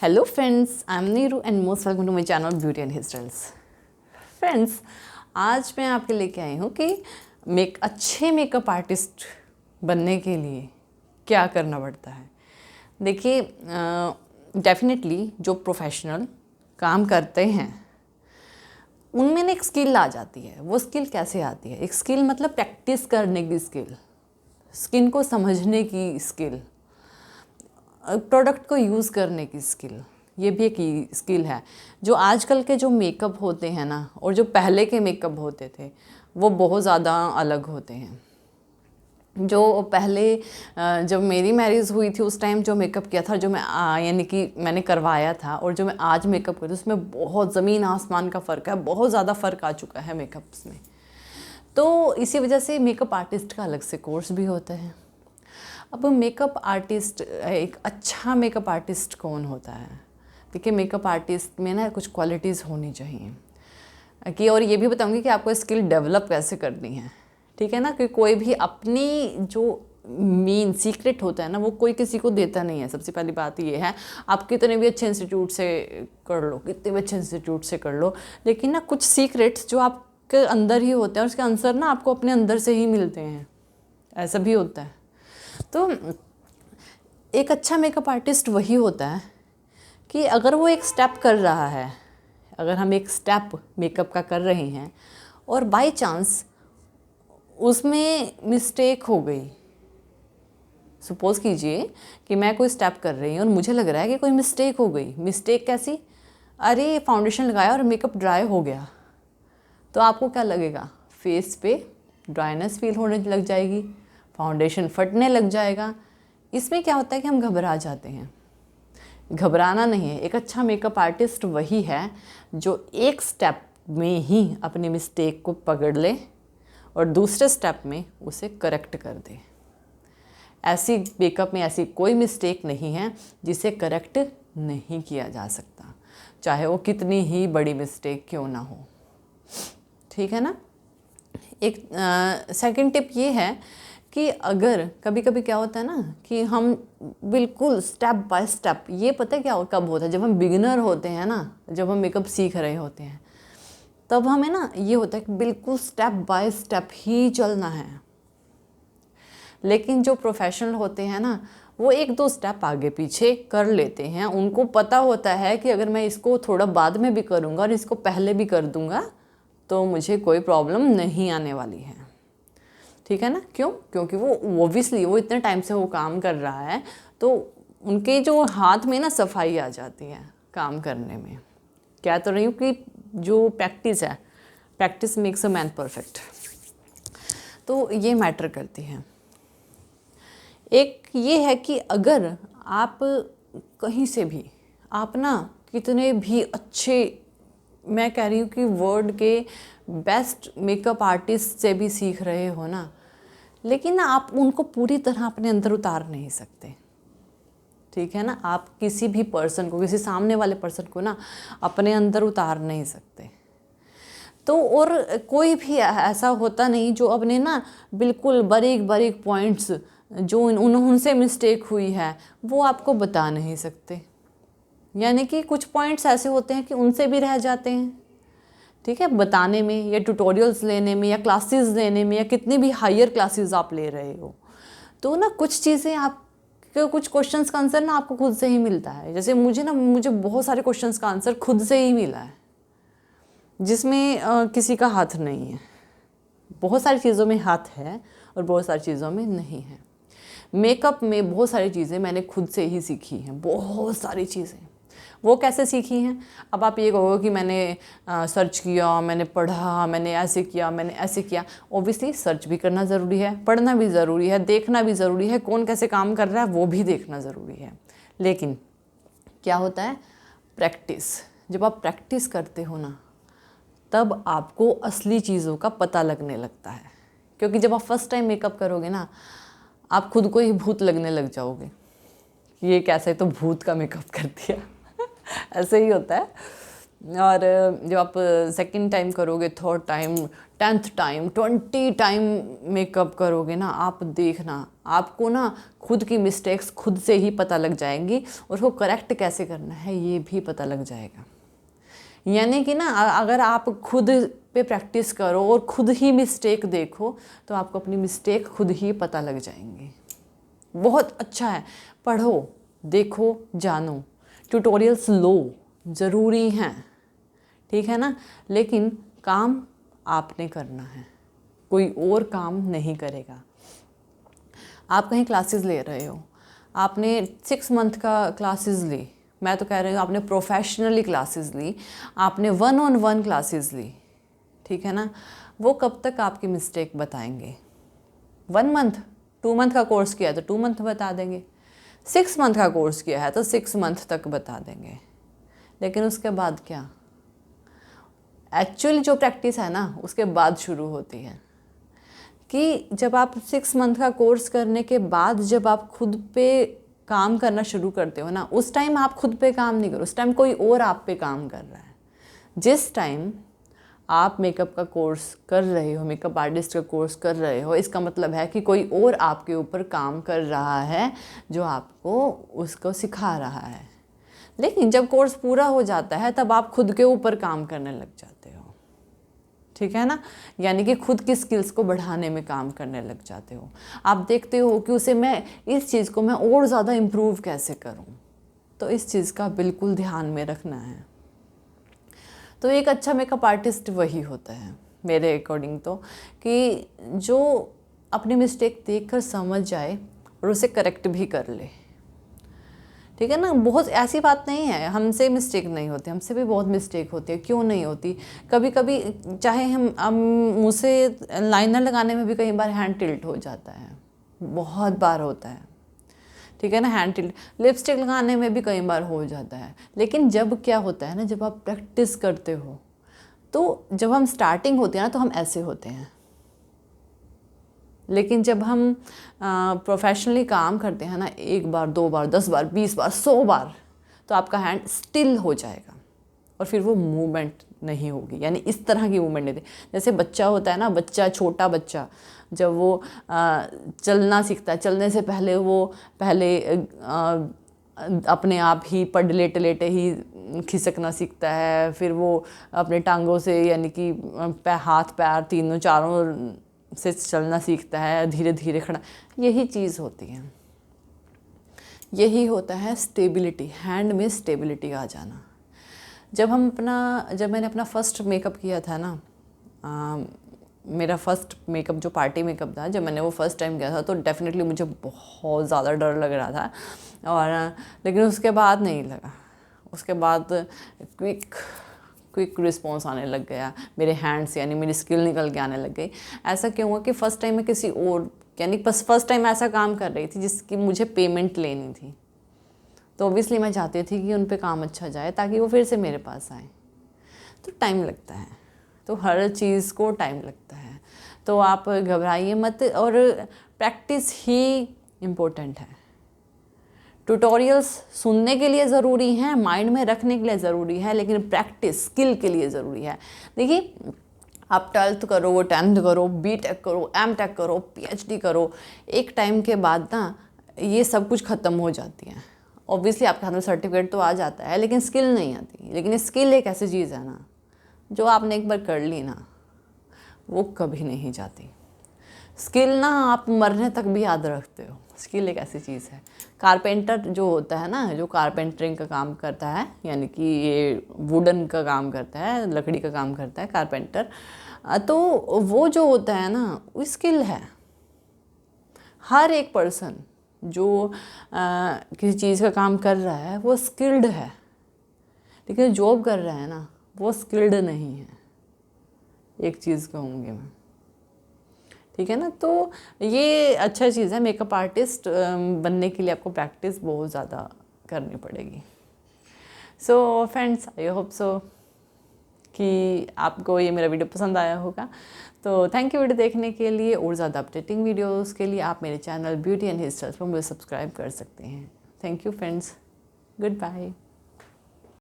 Hello friends, I am Neeru and most welcome to my channel beauty and hair styles. Friends, आज मैं आपके लेके आई हूँ कि अच्छे मेकअप आर्टिस्ट बनने के लिए क्या करना पड़ता है। देखिए, डेफिनेटली जो प्रोफेशनल काम करते हैं उनमें ना एक स्किल आ जाती है। वो स्किल कैसे आती है? एक स्किल मतलब प्रैक्टिस करने की स्किल, स्किन को समझने की स्किल, प्रोडक्ट को यूज़ करने की स्किल। ये भी एक स्किल है। जो आजकल के जो मेकअप होते हैं ना, और जो पहले के मेकअप होते थे, वो बहुत ज़्यादा अलग होते हैं। जो पहले जब मेरी मैरिज हुई थी उस टाइम जो मेकअप किया था, जो मैं यानी कि मैंने करवाया था, और जो मैं आज मेकअप करती हूँ उसमें बहुत ज़मीन आसमान का फ़र्क है। बहुत ज़्यादा फ़र्क आ चुका है मेकअप्स में। तो इसी वजह से मेकअप आर्टिस्ट का अलग से कोर्स भी होता है। अब मेकअप आर्टिस्ट, एक अच्छा मेकअप आर्टिस्ट कौन होता है? देखिए, मेकअप आर्टिस्ट में ना कुछ क्वालिटीज़ होनी चाहिए कि, और ये भी बताऊंगी कि आपको स्किल डेवलप कैसे करनी है। ठीक है ना? कि कोई भी अपनी जो मेन सीक्रेट होता है ना, वो कोई किसी को देता नहीं है। सबसे पहली बात ये है, आप कितने भी अच्छे इंस्टीट्यूट से कर लो, कितने भी अच्छे इंस्टीट्यूट से कर लो, लेकिन ना कुछ सीक्रेट्स जो आपके अंदर ही होते हैं, उसके आंसर ना आपको अपने अंदर से ही मिलते हैं। ऐसा भी होता है। तो एक अच्छा मेकअप आर्टिस्ट वही होता है कि अगर वो एक स्टेप कर रहा है, अगर हम एक स्टेप मेकअप का कर रहे हैं और बाय चांस उसमें मिस्टेक हो गई, सपोज़ कीजिए कि मैं कोई स्टेप कर रही हूँ और मुझे लग रहा है कि कोई मिस्टेक हो गई। मिस्टेक कैसी? अरे, फाउंडेशन लगाया और मेकअप ड्राई हो गया। तो आपको क्या लगेगा? फेस पे ड्राइनेस फील होने लग जाएगी, फाउंडेशन फटने लग जाएगा। इसमें क्या होता है कि हम घबरा जाते हैं। घबराना नहीं है। एक अच्छा मेकअप आर्टिस्ट वही है जो एक स्टेप में ही अपनी मिस्टेक को पकड़ ले और दूसरे स्टेप में उसे करेक्ट कर दे। ऐसी मेकअप में ऐसी कोई मिस्टेक नहीं है जिसे करेक्ट नहीं किया जा सकता, चाहे वो कितनी ही बड़ी मिस्टेक क्यों ना हो। ठीक है ना? एक सेकंड टिप ये है कि अगर कभी कभी क्या होता है ना कि हम बिल्कुल स्टेप बाय स्टेप, ये पता है क्या कब होता है? जब हम बिगिनर होते हैं ना, जब हम मेकअप सीख रहे होते हैं, तब हमें ना ये होता है कि बिल्कुल स्टेप बाय स्टेप ही चलना है। लेकिन जो प्रोफेशनल होते हैं ना, वो एक दो स्टेप आगे पीछे कर लेते हैं। उनको पता होता है कि अगर मैं इसको थोड़ा बाद में भी करूँगा और इसको पहले भी कर दूँगा तो मुझे कोई प्रॉब्लम नहीं आने वाली है। ठीक है ना? क्यों? क्योंकि वो ऑब्वियसली वो इतने टाइम से वो काम कर रहा है, तो उनके जो हाथ में ना सफाई आ जाती है काम करने में। कह तो रही हूँ कि जो प्रैक्टिस है, practice makes a man perfect. तो ये मैटर करती है। एक ये है कि अगर आप कहीं से भी, आप ना कितने भी अच्छे, मैं कह रही हूँ कि वर्ल्ड के बेस्ट मेकअप आर्टिस्ट से भी सीख रहे हो ना, लेकिन ना आप उनको पूरी तरह अपने अंदर उतार नहीं सकते। ठीक है ना? आप किसी भी पर्सन को, किसी सामने वाले पर्सन को ना अपने अंदर उतार नहीं सकते। तो और कोई भी ऐसा होता नहीं जो अपने ना बिल्कुल बारीक बारीक पॉइंट्स जो उनसे मिस्टेक हुई है वो आपको बता नहीं सकते। यानी कि कुछ पॉइंट्स ऐसे होते हैं कि उनसे भी रह जाते हैं, ठीक है, बताने में या ट्यूटोरियल्स लेने में या क्लासेस लेने में, या कितनी भी हायर क्लासेस आप ले रहे हो, तो ना कुछ चीज़ें आप, कुछ क्वेश्चंस का आंसर ना आपको खुद से ही मिलता है। जैसे मुझे बहुत सारे क्वेश्चंस का आंसर खुद से ही मिला है, जिसमें किसी का हाथ नहीं है। बहुत सारी चीज़ों में हाथ है और बहुत सारी चीज़ों में नहीं है। मेकअप में बहुत सारी चीज़ें मैंने खुद से ही सीखी हैं, बहुत सारी चीज़ें। वो कैसे सीखी हैं? अब आप ये कहोगे कि मैंने सर्च किया, मैंने पढ़ा, मैंने ऐसे किया, मैंने ऐसे किया। ओबियसली सर्च भी करना ज़रूरी है, पढ़ना भी ज़रूरी है, देखना भी ज़रूरी है, कौन कैसे काम कर रहा है वो भी देखना ज़रूरी है। लेकिन क्या होता है? प्रैक्टिस। जब आप प्रैक्टिस करते हो ना, तब आपको असली चीज़ों का पता लगने लगता है। क्योंकि जब आप फर्स्ट टाइम मेकअप करोगे ना, आप खुद को ही भूत लगने लग जाओगे। ये कैसे, तो भूत का मेकअप कर दिया ऐसे ही होता है। और जब आप सेकंड टाइम करोगे, third time, 10th time, 20 time makeup करोगे ना, आप देखना आपको ना खुद की मिस्टेक्स खुद से ही पता लग जाएंगी और उसको करेक्ट कैसे करना है ये भी पता लग जाएगा। यानी कि ना अगर आप खुद पे प्रैक्टिस करो और खुद ही मिस्टेक देखो तो आपको अपनी मिस्टेक खुद ही पता लग जाएंगी। बहुत अच्छा है, पढ़ो, देखो, जानो, ट्यूटोरियल्स लो, ज़रूरी हैं, ठीक है ना, लेकिन काम आपने करना है, कोई और काम नहीं करेगा। आप कहीं क्लासेस ले रहे हो, आपने 6 मंथ का क्लासेस ली, मैं तो कह रही हूँ आपने प्रोफेशनली क्लासेस ली, आपने 1-on-1 क्लासेस ली, ठीक है ना, वो कब तक आपकी मिस्टेक बताएंगे? 1 मंथ, 2 मंथ का कोर्स किया है तो 2 मंथ बता देंगे, 6 मंथ का कोर्स किया है तो 6 मंथ तक बता देंगे, लेकिन उसके बाद क्या? एक्चुअली जो प्रैक्टिस है ना उसके बाद शुरू होती है कि जब आप 6 मंथ का कोर्स करने के बाद जब आप खुद पे काम करना शुरू करते हो ना, उस टाइम आप खुद पे काम नहीं करो, उस टाइम कोई और आप पे काम कर रहा है। जिस टाइम आप मेकअप का कोर्स कर रहे हो, मेकअप आर्टिस्ट का कोर्स कर रहे हो, इसका मतलब है कि कोई और आपके ऊपर काम कर रहा है जो आपको उसको सिखा रहा है। लेकिन जब कोर्स पूरा हो जाता है तब आप खुद के ऊपर काम करने लग जाते हो, ठीक है ना, यानी कि खुद की स्किल्स को बढ़ाने में काम करने लग जाते हो। आप देखते हो कि उसे मैं इस चीज़ को मैं और ज़्यादा इम्प्रूव कैसे करूं, तो इस चीज़ का बिल्कुल ध्यान में रखना है। तो एक अच्छा मेकअप आर्टिस्ट वही होता है मेरे अकॉर्डिंग तो, कि जो अपनी मिस्टेक देखकर समझ जाए और उसे करेक्ट भी कर ले, ठीक है ना। बहुत ऐसी बात नहीं है हमसे मिस्टेक नहीं होती, हमसे भी बहुत मिस्टेक होती है, क्यों नहीं होती। कभी कभी चाहे हम मुँह से लाइनर लगाने में भी कई बार हैंड टिल्ट हो जाता है, बहुत बार होता है, ठीक है ना, हैंड टिल्ट। लिपस्टिक लगाने में भी कई बार हो जाता है। लेकिन जब क्या होता है ना, जब आप प्रैक्टिस करते हो तो जब हम स्टार्टिंग होते हैं ना तो हम ऐसे होते हैं, लेकिन जब हम प्रोफेशनली काम करते हैं ना, 1 बार 2 बार 10 बार 20 बार 100 बार, तो आपका हैंड स्टिल हो जाएगा और फिर वो मूवमेंट नहीं होगी, यानी इस तरह की मूवमेंट नहीं थी। जैसे बच्चा होता है ना, बच्चा, छोटा बच्चा जब वो चलना सीखता है, चलने से पहले वो पहले अपने आप ही पड़ लेटे लेटे ही खिसकना सीखता है, फिर वो अपने टांगों से यानी कि हाथ पैर तीनों चारों से चलना सीखता है, धीरे धीरे खड़ा। यही चीज़ होती है, यही होता है स्टेबिलिटी, हैंड में स्टेबिलिटी आ जाना। जब मैंने अपना फर्स्ट मेकअप किया था ना, मेरा फर्स्ट मेकअप जो पार्टी मेकअप था, जब मैंने वो फर्स्ट टाइम किया था तो डेफिनेटली मुझे बहुत ज़्यादा डर लग रहा था, और लेकिन उसके बाद नहीं लगा। उसके बाद क्विक रिस्पॉन्स आने लग गया मेरे हैंड से, यानी मेरी स्किल निकल के आने लग गई। ऐसा क्यों हुआ कि फ़र्स्ट टाइम मैं किसी और, यानी फर्स्ट टाइम ऐसा काम कर रही थी जिसकी मुझे पेमेंट लेनी थी, तो ऑब्वियसली मैं चाहती थी कि उन पे काम अच्छा जाए ताकि वो फिर से मेरे पास आए। तो टाइम लगता है, तो हर चीज़ को टाइम लगता है, तो आप घबराइए मत, और प्रैक्टिस ही इम्पोर्टेंट है। ट्यूटोरियल्स सुनने के लिए ज़रूरी हैं, माइंड में रखने के लिए ज़रूरी है, लेकिन प्रैक्टिस स्किल के लिए ज़रूरी है। देखिए, आप 12th करो, 10th करो, B.Tech करो, M.Tech करो, PhD करो, एक टाइम के बाद ना ये सब कुछ ख़त्म हो जाती है। ऑब्वियसली आपके हाथ में सर्टिफिकेट तो आ जाता है, लेकिन स्किल नहीं आती। लेकिन स्किल एक ऐसी चीज़ है ना, जो आपने एक बार कर ली ना, वो कभी नहीं जाती। स्किल ना आप मरने तक भी याद रखते हो। स्किल एक ऐसी चीज़ है। कारपेंटर जो होता है ना, जो कारपेंटरिंग का काम करता है, यानी कि ये वुडन का काम करता है, लकड़ी का काम करता है कारपेंटर, तो वो जो होता है ना, वो स्किल है। हर एक पर्सन जो किसी चीज़ का काम कर रहा है वो स्किल्ड है, लेकिन जॉब कर रहा है ना, वो स्किल्ड नहीं है। एक चीज़ कहूँगी मैं, ठीक है ना। तो ये अच्छा चीज़ है, मेकअप आर्टिस्ट बनने के लिए आपको प्रैक्टिस बहुत ज़्यादा करनी पड़ेगी। So friends, I hope so कि आपको ये मेरा वीडियो पसंद आया होगा। तो थैंक यू वीडियो देखने के लिए। और ज़्यादा अपडेटिंग वीडियोस के लिए आप मेरे channel beauty and hair styles पर मुझे सब्सक्राइब कर सकते हैं। Thank you friends, good bye.